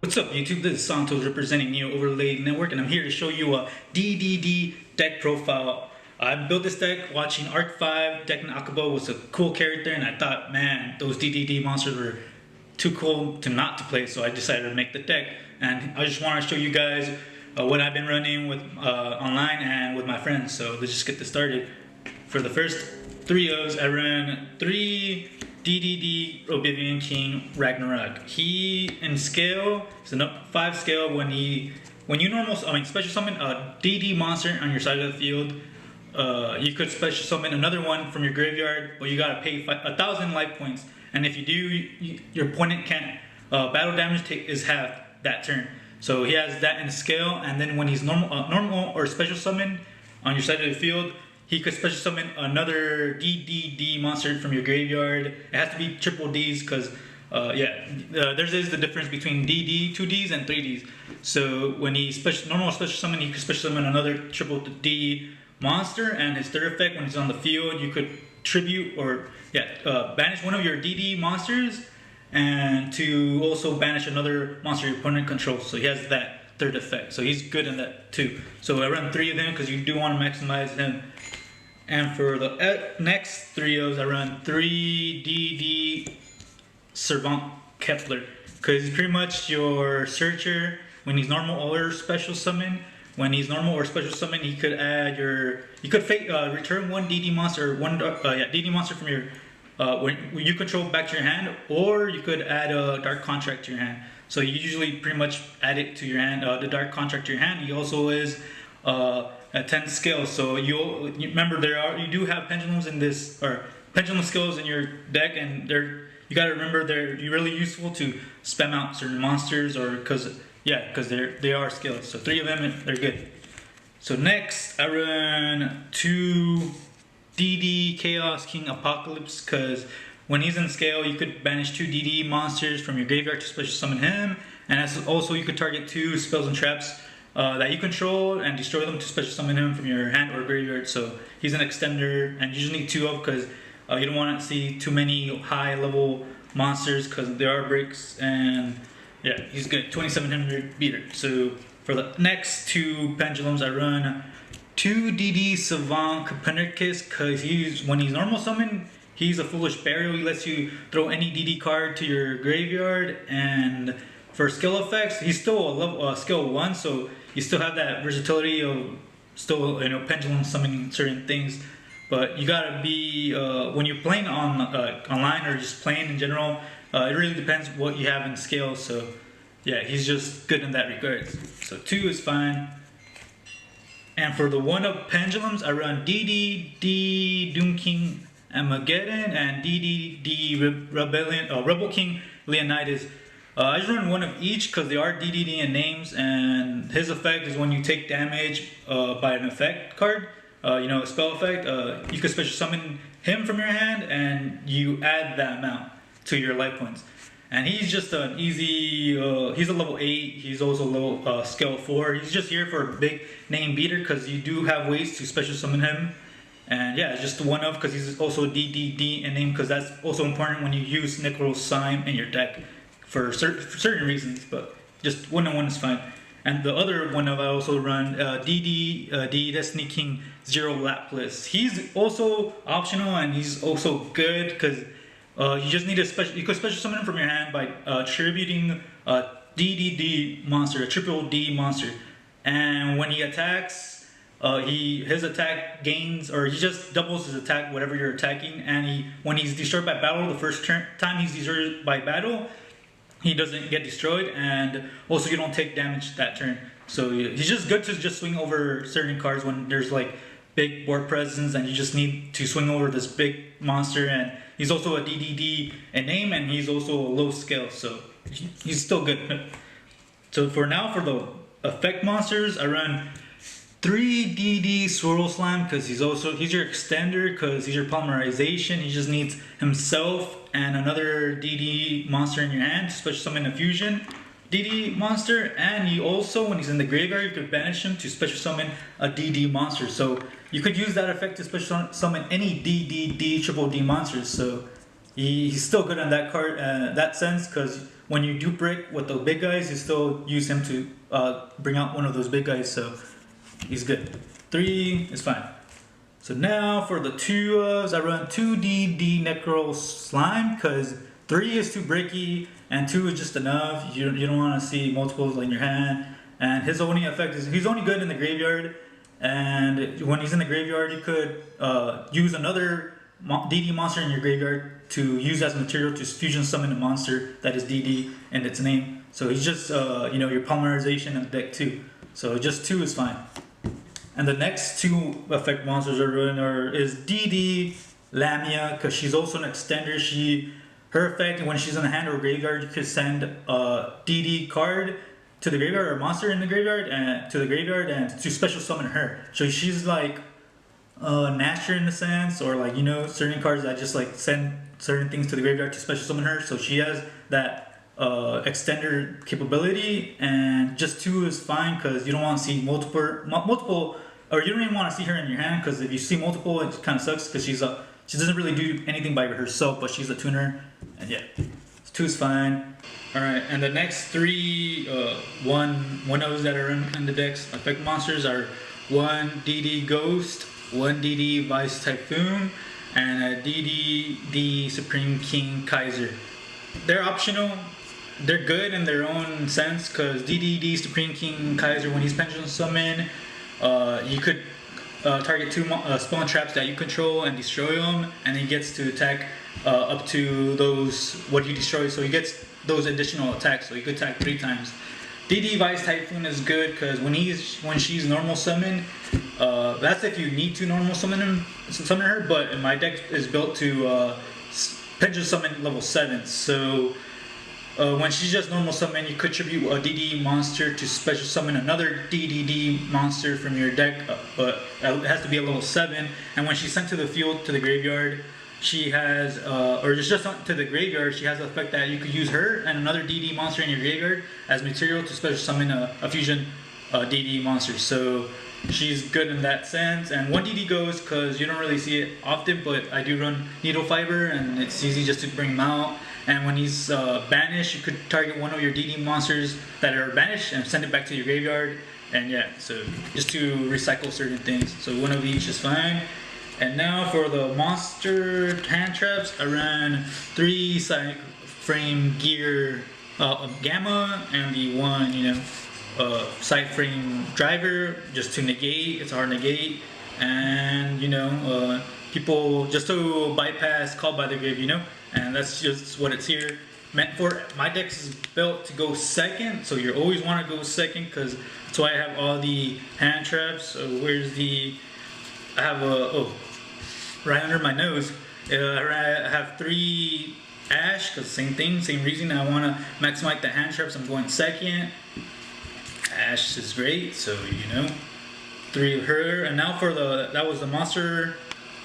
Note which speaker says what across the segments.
Speaker 1: What's up YouTube, this is Santos representing Neo Overlay Network, and I'm here to show you a DDD deck profile. I built this deck watching Arc 5. Deck Akaba was a cool character, and I thought, man, those DDD monsters were too cool to not to play, so I decided to make the deck. And I just want to show you guys what I've been running with online and with my friends, so let's just get this started. For the first 3 O's, I ran 3 DDD Oblivion King Ragnarok. He in scale is an up 5 scale. When you special summon a DD monster on your side of the field, you could special summon another one from your graveyard, but you gotta pay 1,000 life points. And if you do, your opponent can't battle damage is half that turn. So he has that in scale. And then when he's normal or special summon on your side of the field, he could special summon another DDD monster from your graveyard. It has to be triple Ds because, there's the difference between DD, 2Ds, and 3Ds. So when he normal special summon, he could special summon another triple D monster, and his third effect, when he's on the field, you could tribute or banish one of your DD monsters, and to also banish another monster your opponent controls. So he has that third effect. So he's good in that too. So I run 3 of them because you do want to maximize him. And for the next 3 O's, I run 3 DD Servant Kepler, because he's pretty much your searcher when he's normal or special summon. When he's normal or special summon, he could add return one DD monster, DD monster from your when you control back to your hand, or you could add a Dark Contract to your hand. So you usually pretty much add it to your hand, the Dark Contract to your hand. He also is at 10 scale, so you remember you do have pendulums in this, or pendulum skills in your deck, and you got to remember they're really useful to spam out certain monsters, or because they are skills. So 3 of them, they're good. So next I run 2 DD Chaos King Apocalypse, because when he's in scale, you could banish 2 DD monsters from your graveyard to special summon him, and also you could target 2 spells and traps that you control and destroy them to special summon him from your hand or graveyard. So he's an extender, and you just need 2 of, because you don't want to see too many high level monsters, because there are breaks. And yeah, he's good, 2700 beater. So for the next 2 pendulums, I run 2 DD Savant Copernicus, because when he's normal summon, he's a foolish burial. He lets you throw any DD card to your graveyard. And for skill effects, he's still a skill 1, so you still have that versatility of still pendulum summoning certain things. But you gotta be when you're playing online or just playing in general, it really depends what you have in scale. So yeah, he's just good in that regard. So 2 is fine. And for the 1-up pendulums, I run DDD Doom King Armageddon and DDD Rebel King Leonidas. I just run 1 of each because they are DDD in names, and his effect is when you take damage by an effect card, a spell effect, you can special summon him from your hand, and you add that amount to your life points. And he's just an easy, he's a level 8, he's also level scale 4. He's just here for a big name beater, because you do have ways to special summon him. And yeah, it's just 1 of, because he's also DDD in name, because that's also important when you use Necrosime in your deck for certain reasons, but just 1 of 1 is fine. And the other 1 of, I also run DD Destiny King Zero Lapis. He's also optional, and he's also good because you just need you could special summon him from your hand by tributing a DDD monster, a triple D monster. And when he attacks, his attack gains, or he just doubles his attack whatever you're attacking. And when he's destroyed by battle, the first time he's destroyed by battle, he doesn't get destroyed, and also you don't take damage that turn. So he's just good to just swing over certain cards when there's like big board presence, and you just need to swing over this big monster. And he's also a DDD in name, and he's also a low scale, so he's still good. So for the effect monsters, I run 3 DD Swirl Slam, because he's your extender, because he's your polymerization. He just needs himself and another DD monster in your hand to special summon a fusion DD monster. And you also, when he's in the graveyard, you could banish him to special summon a DD monster. So you could use that effect to special summon any DDD triple D monsters. So he's still good in that card, that sense, because when you do break with the big guys, you still use him to bring out one of those big guys. So he's good. 3 is fine. So now for the 2s, I run 2 DD Necro Slime because 3 is too breaky and 2 is just enough. You don't want to see multiples in your hand. And his only effect is he's only good in the graveyard. And when he's in the graveyard, you could use another DD monster in your graveyard to use as material to fusion summon a monster that is DD in its name. So he's just your polymerization of deck 2. So just 2 is fine. And the next 2 effect monsters are running is DD Lamia, because she's also an extender. Her effect, when she's in the hand or graveyard, you could send a DD card to the graveyard or a monster in the graveyard and to special summon her. So she's like Nasher in a sense, or like certain cards that just like send certain things to the graveyard to special summon her. So she has that extender capability, and just 2 is fine because you don't want to see multiple, or you don't even want to see her in your hand, because if you see multiple, it kind of sucks because she doesn't really do anything by herself, but she's a tuner, and yeah, 2 is fine. All right, and the next 3 1-0s that are in the decks effect monsters are 1 DD Ghost, 1 DD Vice Typhoon, and a DD Supreme King Kaiser. They're optional. They're good in their own sense, because DD Supreme King Kaiser, when he's Pendulum Summon, you could target 2 spawn traps that you control and destroy them, and he gets to attack up to those what you destroy, so he gets those additional attacks, so he could attack 3 times. DD Vice Typhoon is good because when she's normal summon, that's if you need to normal summon her, but my deck is built to Pendulum Summon level 7, so when she's just normal summon, you contribute a DD monster to special summon another DDD monster from your deck, but it has to be a level 7. And when she's sent to the field, to the graveyard, she has, or just to the graveyard, she has the effect that you could use her and another DD monster in your graveyard as material to special summon a fusion DD monster. So she's good in that sense. And 1 DD goes because you don't really see it often, but I do run Needle Fiber, and it's easy just to bring him out. And when he's banished, you could target one of your DD monsters that are banished and send it back to your graveyard. And yeah, so just to recycle certain things. So 1 of each is fine. And now for the monster hand traps, I ran 3 Side Frame Gear Gamma and the 1, Side Frame Driver, just to negate. It's a hard negate. And, people just to bypass Call by the Grave, and that's just what it's here meant for. My deck is built to go second, so you always want to go second, because that's why I have all the hand traps. So I have right under my nose, I have 3 Ash, because same reason I want to maximize the hand traps. I'm going second. Ash is great, so 3 of her. And now for that was the monster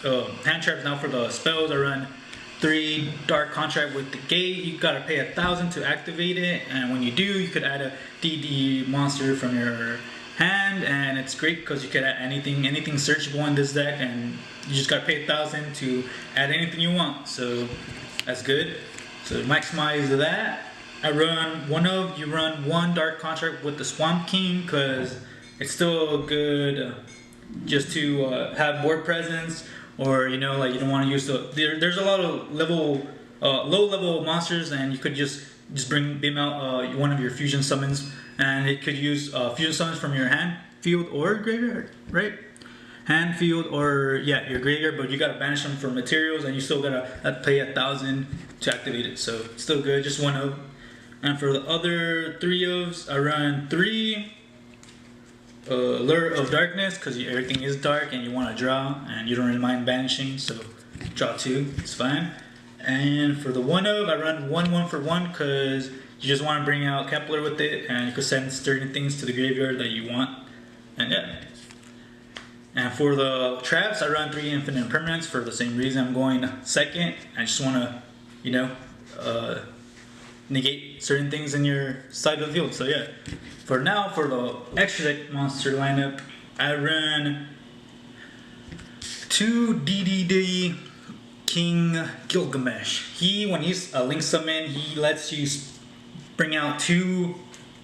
Speaker 1: hand traps. Now for the spells, I run 3 Dark Contract with the Gate. You gotta pay 1,000 to activate it, and when you do, you could add a DD monster from your hand, and it's great because you could add anything searchable in this deck, and you just gotta pay 1,000 to add anything you want. So that's good. So maximize that. You run 1 Dark Contract with the Swamp King because it's still good just to have board presence. Or you don't want to use there's a lot of low level monsters, and you could just beam out one of your fusion summons, and it could use fusion summons from your hand, field, or graveyard, right? Hand, field, or your graveyard, but you gotta banish them for materials, and you still gotta pay 1,000 to activate it. So it's still good, just 1 of. And for the other 3 ofs, I run 3 Lure of Darkness, because everything is dark and you want to draw and you don't really mind banishing, so draw 2, it's fine. And for the 1 of, I run 1 for 1 because you just want to bring out Kepler with it, and you can send certain things to the graveyard that you want. And yeah. And for the traps, I run 3 Infinite Impermanence for the same reason. I'm going second. I just want to negate certain things in your side of the field. So yeah. For now, for the extra deck monster lineup, I run 2 DDD King Gilgamesh. When you link summon, he lets you bring out 2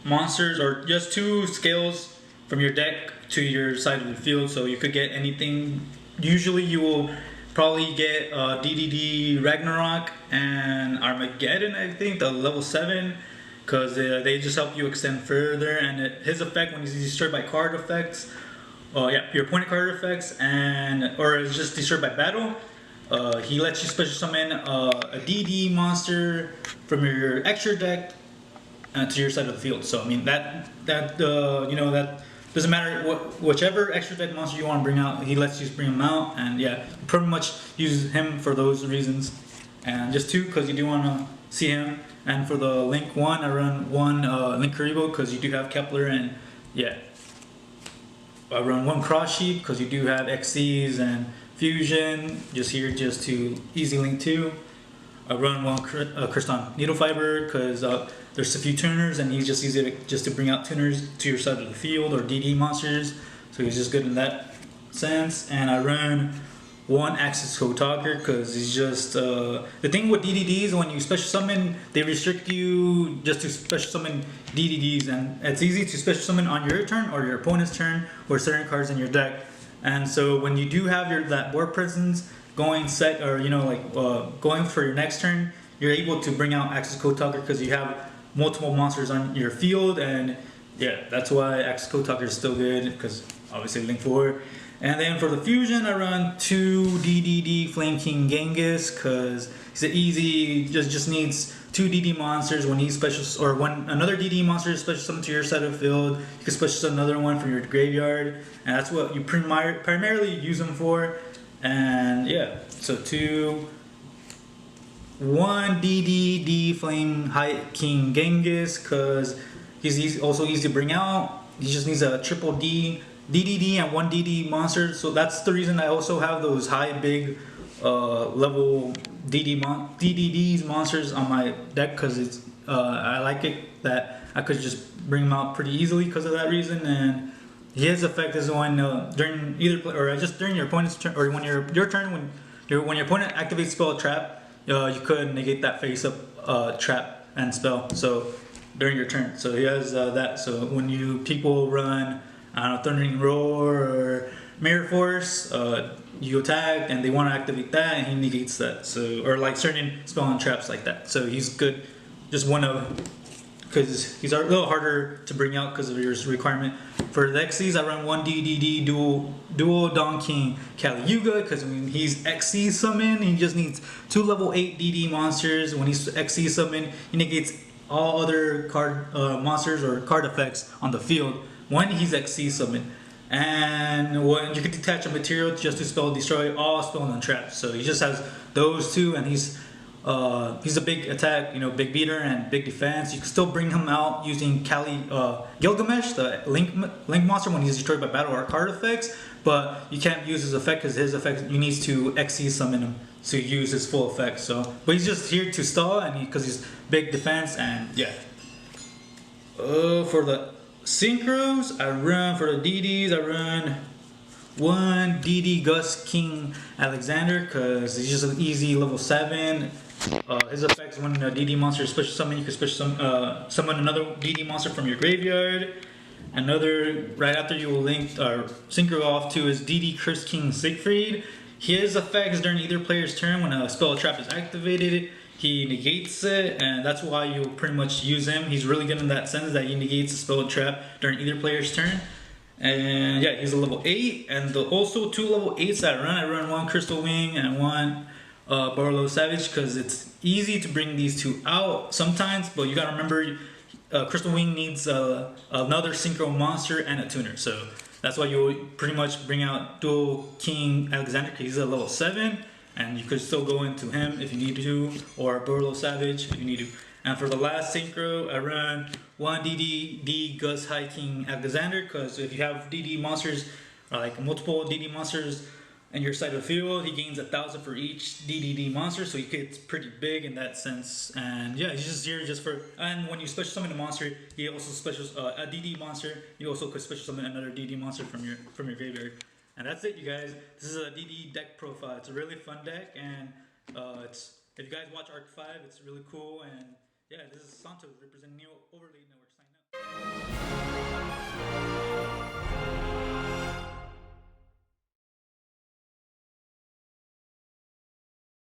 Speaker 1: monsters or just 2 scales from your deck to your side of the field. So you could get anything. Usually you will probably get DDD Ragnarok and Armageddon, I think, the level 7. Because they just help you extend further. And his effect, when he's destroyed by card effects, your opponent card effects, or is just destroyed by battle, he lets you special summon a DD monster from your extra deck to your side of the field. So I mean that doesn't matter whichever extra deck monster you want to bring out, he lets you bring them out, and yeah, pretty much use him for those reasons. And just 2 because you do want to see him. And for the Link 1, I run 1 Linkuriboh because you do have Kepler, and yeah. I run 1 Cross Sheep because you do have XCs and Fusion, just to easy link 2. I run 1 Kristan Needle Fiber because there's a few tuners, and he's just easy to bring out tuners to your side of the field or DD monsters, so he's just good in that sense. And I run 1 Axis Code Talker because he's just the thing with DDDs, when you special summon, they restrict you just to special summon DDDs, and it's easy to special summon on your turn or your opponent's turn or certain cards in your deck. And so when you do have that board presence going set, or going for your next turn, you're able to bring out Axis Code Talker because you have multiple monsters on your field. And yeah, that's why Axis Code Talker is still good, because obviously Link 4. And then for the Fusion, I run 2 DDD Flame King Genghis because he's easy, just needs 2 DD monsters. When he or when another DD monster is special summoned to your side of the field, you can special summon another one from your graveyard, and that's what you primarily use them for. And yeah, so 1 DDD Flame King Genghis because he's also easy to bring out. He just needs a triple DDD and 1 DD monster, so that's the reason I also have those big level DDDs monsters on my deck, because it's I like it that I could just bring them out pretty easily because of that reason. And his effect is when during during your opponent's turn, or when your turn, when your opponent activates spell trap, you could negate that face up trap and spell. So during your turn, so he has that. So when people run, I don't know, Thundering Roar or Mirror Force, you attack and they want to activate that, and he negates that. So, or like certain spell and traps like that. So he's good, just because he's a little harder to bring out because of your requirement. For the XCs, I run 1 DDD dual Don King Kali Yuga because he's XC summon. He just needs 2 level 8 DD monsters. When he's XC summon, he negates all other card monsters or card effects on the field when he's XC summon. And when you can detach a material just to spell destroy all spell and traps. So he just has those 2, and he's a big attack, big beater and big defense. You can still bring him out using Gilgamesh, the link monster, when he's destroyed by battle or card effects, but you can't use his effect because his effect, you need to XC summon him to use his full effect. So, but he's just here to stall, and because he's big defense. And yeah. For the synchros, for the DDs, I run 1 DD Gus King Alexander because he's just an easy level 7. His effects, when a DD monster is special summon, you can special summon another DD monster from your graveyard. Right after you will link or synchro off to his DD Curse King Siegfried. His effects during either player's turn, when a spell trap is activated, he negates it, and that's why you'll pretty much use him. He's really good in that sense that he negates a spell trap during either player's turn. And yeah, he's a level 8. And also 2 level 8s that I run 1 Crystal Wing and 1 Borlo Savage because it's easy to bring these 2 out sometimes, but you gotta remember Crystal Wing needs another synchro monster and a tuner. So that's why you pretty much bring out dual King Alexander because he's a level 7. And you could still go into him if you need to, or Borlo Savage if you need to. And for the last synchro, I run 1 DD Gus High King Alexander because if you have DD monsters, or like multiple DD monsters in your side of the field, he gains 1,000 for each DDD monster, so he gets pretty big in that sense. And yeah, he's just here and when you special summon a monster, he also a DD monster. You also could special summon another DD monster from your graveyard. And that's it, you guys. This is a DD deck profile. It's a really fun deck, and It's if you guys watch Arc 5, it's really cool. And yeah, this is Santos representing Neo Overlay Network. Sign up.